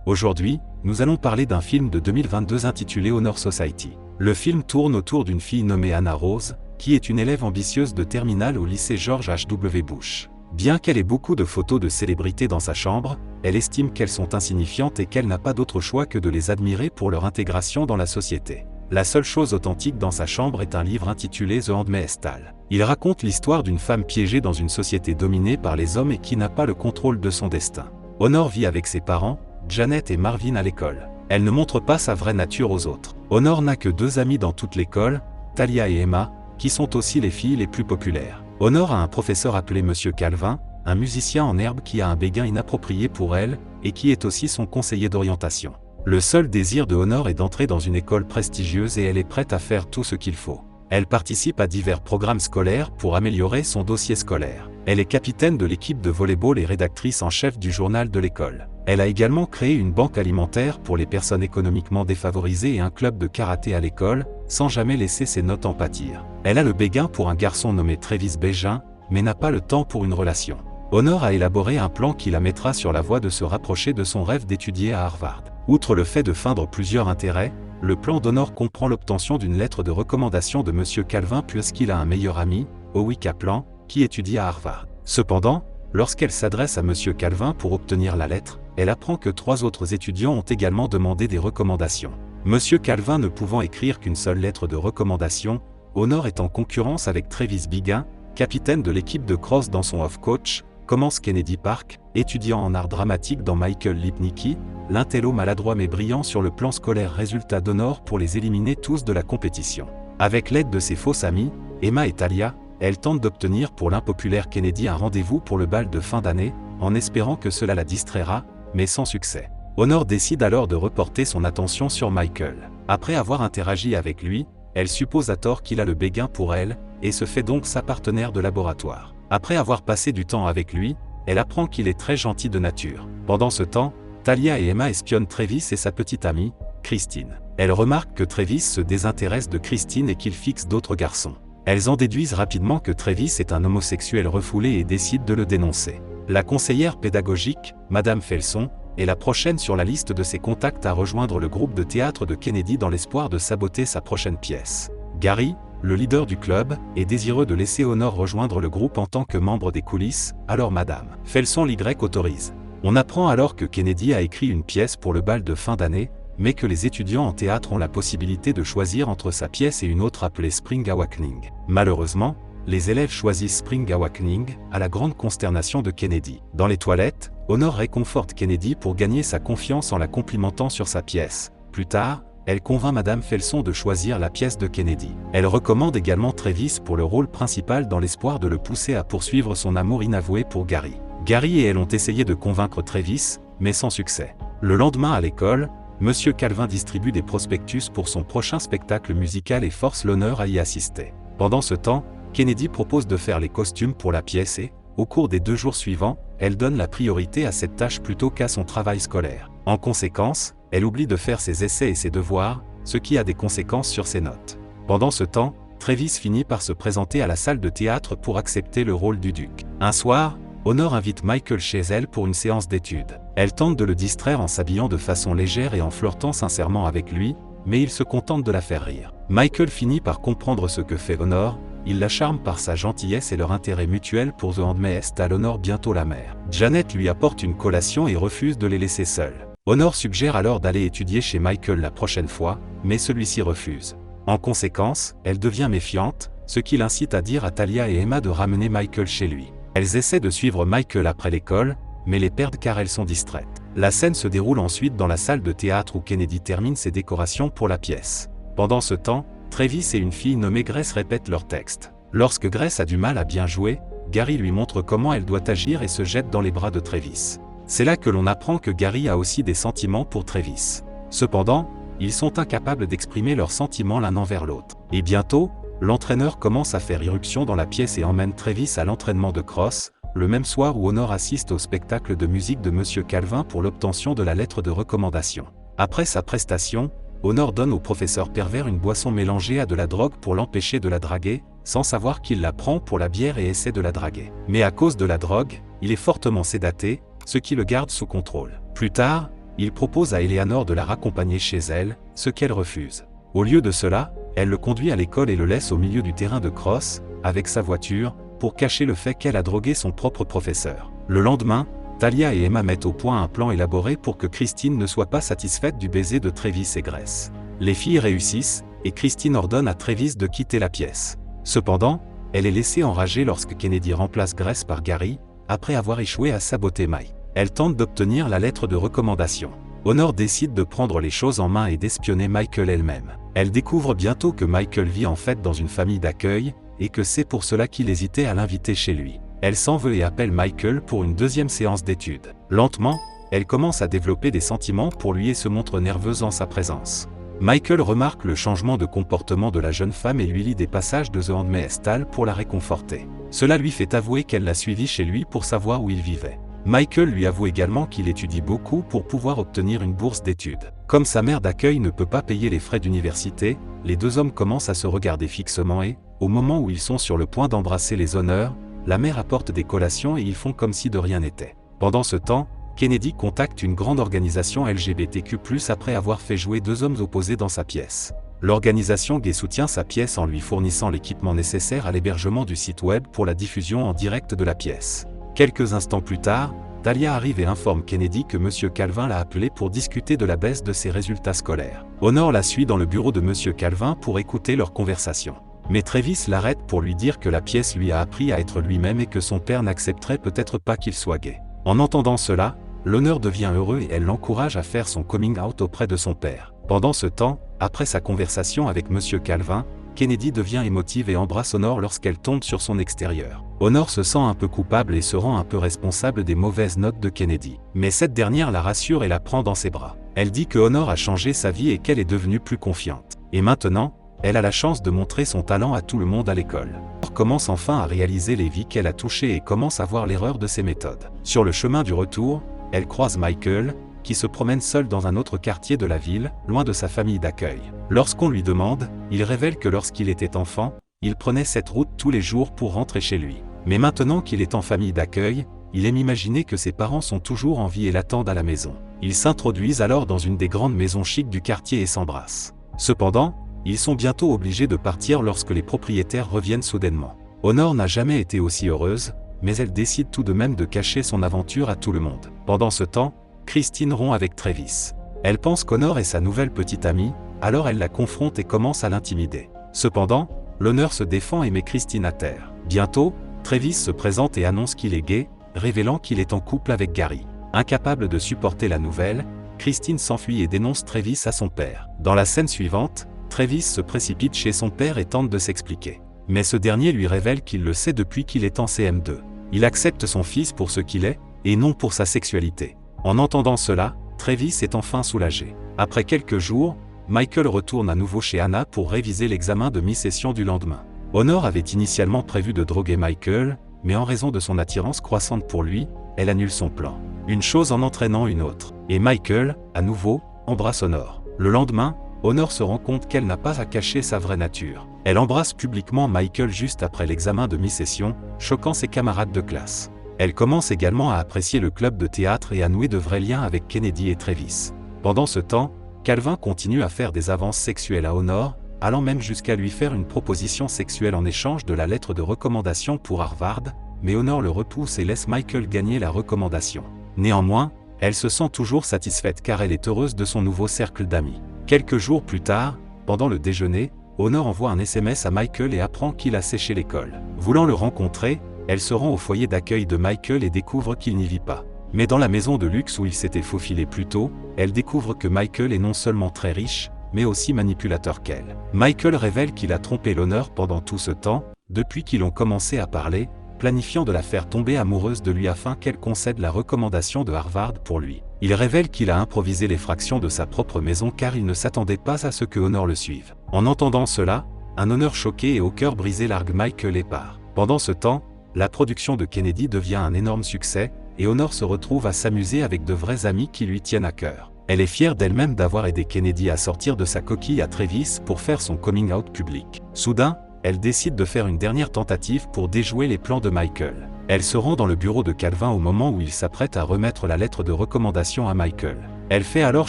Aujourd'hui, nous allons parler d'un film de 2022 intitulé Honor Society. Le film tourne autour d'une fille nommée Anna Rose, qui est une élève ambitieuse de terminale au lycée George H.W. Bush. Bien qu'elle ait beaucoup de photos de célébrités dans sa chambre, elle estime qu'elles sont insignifiantes et qu'elle n'a pas d'autre choix que de les admirer pour leur intégration dans la société. La seule chose authentique dans sa chambre est un livre intitulé The Handmaid's Tale. Il raconte l'histoire d'une femme piégée dans une société dominée par les hommes et qui n'a pas le contrôle de son destin. Honor vit avec ses parents, Janet et Marvin à l'école. Elle ne montre pas sa vraie nature aux autres. Honor n'a que 2 amis dans toute l'école, Talia et Emma, qui sont aussi les filles les plus populaires. Honor a un professeur appelé Monsieur Calvin, un musicien en herbe qui a un béguin inapproprié pour elle, et qui est aussi son conseiller d'orientation. Le seul désir de Honor est d'entrer dans une école prestigieuse et elle est prête à faire tout ce qu'il faut. Elle participe à divers programmes scolaires pour améliorer son dossier scolaire. Elle est capitaine de l'équipe de volley-ball et rédactrice en chef du journal de l'école. Elle a également créé une banque alimentaire pour les personnes économiquement défavorisées et un club de karaté à l'école, sans jamais laisser ses notes en pâtir. Elle a le béguin pour un garçon nommé Travis Bégin, mais n'a pas le temps pour une relation. Honor a élaboré un plan qui la mettra sur la voie de se rapprocher de son rêve d'étudier à Harvard. Outre le fait de feindre plusieurs intérêts, le plan d'Honor comprend l'obtention d'une lettre de recommandation de Monsieur Calvin puisqu'il a un meilleur ami, Howie Kaplan, qui étudie à Harvard. Cependant, lorsqu'elle s'adresse à Monsieur Calvin pour obtenir la lettre, elle apprend que 3 autres étudiants ont également demandé des recommandations. Monsieur Calvin ne pouvant écrire qu'une seule lettre de recommandation, Honor est en concurrence avec Travis Bégin, capitaine de l'équipe de cross dans son off-coach, commence Kennedy Park, étudiant en art dramatique dans Michael Lipnicki, l'intello maladroit mais brillant sur le plan scolaire. Résultat d'Honor pour les éliminer tous de la compétition. Avec l'aide de ses fausses amies, Emma et Talia, elle tente d'obtenir pour l'impopulaire Kennedy un rendez-vous pour le bal de fin d'année, en espérant que cela la distraira, mais sans succès. Honor décide alors de reporter son attention sur Michael. Après avoir interagi avec lui, elle suppose à tort qu'il a le béguin pour elle, et se fait donc sa partenaire de laboratoire. Après avoir passé du temps avec lui, elle apprend qu'il est très gentil de nature. Pendant ce temps, Talia et Emma espionnent Travis et sa petite amie, Christine. Elles remarquent que Travis se désintéresse de Christine et qu'il fixe d'autres garçons. Elles en déduisent rapidement que Travis est un homosexuel refoulé et décident de le dénoncer. La conseillère pédagogique, Madame Felson, est la prochaine sur la liste de ses contacts à rejoindre le groupe de théâtre de Kennedy dans l'espoir de saboter sa prochaine pièce. Gary, le leader du club, est désireux de laisser Honor rejoindre le groupe en tant que membre des coulisses, alors Madame Felson l'Y autorise. On apprend alors que Kennedy a écrit une pièce pour le bal de fin d'année, mais que les étudiants en théâtre ont la possibilité de choisir entre sa pièce et une autre appelée Spring Awakening. Malheureusement, les élèves choisissent Spring Awakening, à la grande consternation de Kennedy. Dans les toilettes, Honor réconforte Kennedy pour gagner sa confiance en la complimentant sur sa pièce. Plus tard, elle convainc Madame Felson de choisir la pièce de Kennedy. Elle recommande également Travis pour le rôle principal dans l'espoir de le pousser à poursuivre son amour inavoué pour Gary. Gary et elle ont essayé de convaincre Travis, mais sans succès. Le lendemain à l'école, Monsieur Calvin distribue des prospectus pour son prochain spectacle musical et force l'honneur à y assister. Pendant ce temps, Kennedy propose de faire les costumes pour la pièce et, au cours des 2 jours suivants, elle donne la priorité à cette tâche plutôt qu'à son travail scolaire. En conséquence, elle oublie de faire ses essais et ses devoirs, ce qui a des conséquences sur ses notes. Pendant ce temps, Travis finit par se présenter à la salle de théâtre pour accepter le rôle du duc. Un soir, Honor invite Michael chez elle pour une séance d'études. Elle tente de le distraire en s'habillant de façon légère et en flirtant sincèrement avec lui, mais il se contente de la faire rire. Michael finit par comprendre ce que fait Honor, il la charme par sa gentillesse et leur intérêt mutuel pour The Handmaid's Tale. Honor bientôt la mère. Janet lui apporte une collation et refuse de les laisser seuls. Honor suggère alors d'aller étudier chez Michael la prochaine fois, mais celui-ci refuse. En conséquence, elle devient méfiante, ce qui l'incite à dire à Talia et Emma de ramener Michael chez lui. Elles essaient de suivre Michael après l'école, mais les perdent car elles sont distraites. La scène se déroule ensuite dans la salle de théâtre où Kennedy termine ses décorations pour la pièce. Pendant ce temps, Travis et une fille nommée Grace répètent leur texte. Lorsque Grace a du mal à bien jouer, Gary lui montre comment elle doit agir et se jette dans les bras de Travis. C'est là que l'on apprend que Gary a aussi des sentiments pour Travis. Cependant, ils sont incapables d'exprimer leurs sentiments l'un envers l'autre. Et bientôt, l'entraîneur commence à faire irruption dans la pièce et emmène Travis à l'entraînement de cross, le même soir où Honor assiste au spectacle de musique de Monsieur Calvin pour l'obtention de la lettre de recommandation. Après sa prestation, Honor donne au professeur pervers une boisson mélangée à de la drogue pour l'empêcher de la draguer, sans savoir qu'il la prend pour la bière et essaie de la draguer. Mais à cause de la drogue, il est fortement sédaté, ce qui le garde sous contrôle. Plus tard, il propose à Eleanor de la raccompagner chez elle, ce qu'elle refuse. Au lieu de cela, elle le conduit à l'école et le laisse au milieu du terrain de crosse, avec sa voiture, pour cacher le fait qu'elle a drogué son propre professeur. Le lendemain, Talia et Emma mettent au point un plan élaboré pour que Christine ne soit pas satisfaite du baiser de Travis et Grace. Les filles réussissent, et Christine ordonne à Travis de quitter la pièce. Cependant, elle est laissée enragée lorsque Kennedy remplace Grace par Gary, après avoir échoué à saboter Mike. Elle tente d'obtenir la lettre de recommandation. Honor décide de prendre les choses en main et d'espionner Michael elle-même. Elle découvre bientôt que Michael vit en fait dans une famille d'accueil, et que c'est pour cela qu'il hésitait à l'inviter chez lui. Elle s'en veut et appelle Michael pour une deuxième séance d'études. Lentement, elle commence à développer des sentiments pour lui et se montre nerveuse en sa présence. Michael remarque le changement de comportement de la jeune femme et lui lit des passages de The Handmaid's Tale pour la réconforter. Cela lui fait avouer qu'elle l'a suivi chez lui pour savoir où il vivait. Michael lui avoue également qu'il étudie beaucoup pour pouvoir obtenir une bourse d'études. Comme sa mère d'accueil ne peut pas payer les frais d'université, les deux hommes commencent à se regarder fixement et, au moment où ils sont sur le point d'embrasser les honneurs, la mère apporte des collations et ils font comme si de rien n'était. Pendant ce temps, Kennedy contacte une grande organisation LGBTQ+, après avoir fait jouer deux hommes opposés dans sa pièce. L'organisation gay soutient sa pièce en lui fournissant l'équipement nécessaire à l'hébergement du site web pour la diffusion en direct de la pièce. Quelques instants plus tard, Talia arrive et informe Kennedy que M. Calvin l'a appelé pour discuter de la baisse de ses résultats scolaires. Honor la suit dans le bureau de M. Calvin pour écouter leur conversation. Mais Travis l'arrête pour lui dire que la pièce lui a appris à être lui-même et que son père n'accepterait peut-être pas qu'il soit gay. En entendant cela, l'honneur devient heureux et elle l'encourage à faire son coming out auprès de son père. Pendant ce temps, après sa conversation avec M. Calvin, Kennedy devient émotive et embrasse Honor lorsqu'elle tombe sur son extérieur. Honor se sent un peu coupable et se rend un peu responsable des mauvaises notes de Kennedy. Mais cette dernière la rassure et la prend dans ses bras. Elle dit que Honor a changé sa vie et qu'elle est devenue plus confiante. Et maintenant, elle a la chance de montrer son talent à tout le monde à l'école. Honor commence enfin à réaliser les vies qu'elle a touchées et commence à voir l'erreur de ses méthodes. Sur le chemin du retour, elle croise Michael, qui se promène seul dans un autre quartier de la ville, loin de sa famille d'accueil. Lorsqu'on lui demande, il révèle que lorsqu'il était enfant, il prenait cette route tous les jours pour rentrer chez lui. Mais maintenant qu'il est en famille d'accueil, il aime imaginer que ses parents sont toujours en vie et l'attendent à la maison. Ils s'introduisent alors dans une des grandes maisons chics du quartier et s'embrassent. Cependant, ils sont bientôt obligés de partir lorsque les propriétaires reviennent soudainement. Honor n'a jamais été aussi heureuse, mais elle décide tout de même de cacher son aventure à tout le monde. Pendant ce temps, Christine rompt avec Travis. Elle pense qu'Honor est sa nouvelle petite amie, alors elle la confronte et commence à l'intimider. Cependant, l'honneur se défend et met Christine à terre. Bientôt, Travis se présente et annonce qu'il est gay, révélant qu'il est en couple avec Gary. Incapable de supporter la nouvelle, Christine s'enfuit et dénonce Travis à son père. Dans la scène suivante, Travis se précipite chez son père et tente de s'expliquer. Mais ce dernier lui révèle qu'il le sait depuis qu'il est en CM2. Il accepte son fils pour ce qu'il est, et non pour sa sexualité. En entendant cela, Travis est enfin soulagé. Après quelques jours, Michael retourne à nouveau chez Anna pour réviser l'examen de mi-session du lendemain. Honor avait initialement prévu de droguer Michael, mais en raison de son attirance croissante pour lui, elle annule son plan. Une chose en entraînant une autre. Et Michael, à nouveau, embrasse Honor. Le lendemain, Honor se rend compte qu'elle n'a pas à cacher sa vraie nature. Elle embrasse publiquement Michael juste après l'examen de mi-session, choquant ses camarades de classe. Elle commence également à apprécier le club de théâtre et à nouer de vrais liens avec Kennedy et Travis. Pendant ce temps, Calvin continue à faire des avances sexuelles à Honor, allant même jusqu'à lui faire une proposition sexuelle en échange de la lettre de recommandation pour Harvard, mais Honor le repousse et laisse Michael gagner la recommandation. Néanmoins, elle se sent toujours satisfaite car elle est heureuse de son nouveau cercle d'amis. Quelques jours plus tard, pendant le déjeuner, Honor envoie un SMS à Michael et apprend qu'il a séché l'école. Voulant le rencontrer, elle se rend au foyer d'accueil de Michael et découvre qu'il n'y vit pas. Mais dans la maison de luxe où il s'était faufilé plus tôt, elle découvre que Michael est non seulement très riche, mais aussi manipulateur qu'elle. Michael révèle qu'il a trompé l'honneur pendant tout ce temps, depuis qu'ils ont commencé à parler, planifiant de la faire tomber amoureuse de lui afin qu'elle concède la recommandation de Harvard pour lui. Il révèle qu'il a improvisé les fractions de sa propre maison car il ne s'attendait pas à ce que Honor le suive. En entendant cela, un Honor choqué et au cœur brisé largue Michael et part. Pendant ce temps, la production de Kennedy devient un énorme succès, et Honor se retrouve à s'amuser avec de vrais amis qui lui tiennent à cœur. Elle est fière d'elle-même d'avoir aidé Kennedy à sortir de sa coquille à Travis pour faire son coming out public. Soudain, elle décide de faire une dernière tentative pour déjouer les plans de Michael. Elle se rend dans le bureau de Calvin au moment où il s'apprête à remettre la lettre de recommandation à Michael. Elle fait alors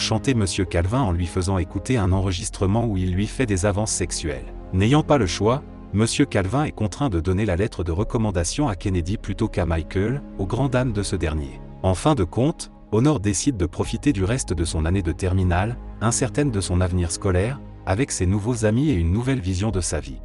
chanter Monsieur Calvin en lui faisant écouter un enregistrement où il lui fait des avances sexuelles. N'ayant pas le choix, Monsieur Calvin est contraint de donner la lettre de recommandation à Kennedy plutôt qu'à Michael, au grand dam de ce dernier. En fin de compte, Honor décide de profiter du reste de son année de terminale, incertaine de son avenir scolaire, avec ses nouveaux amis et une nouvelle vision de sa vie.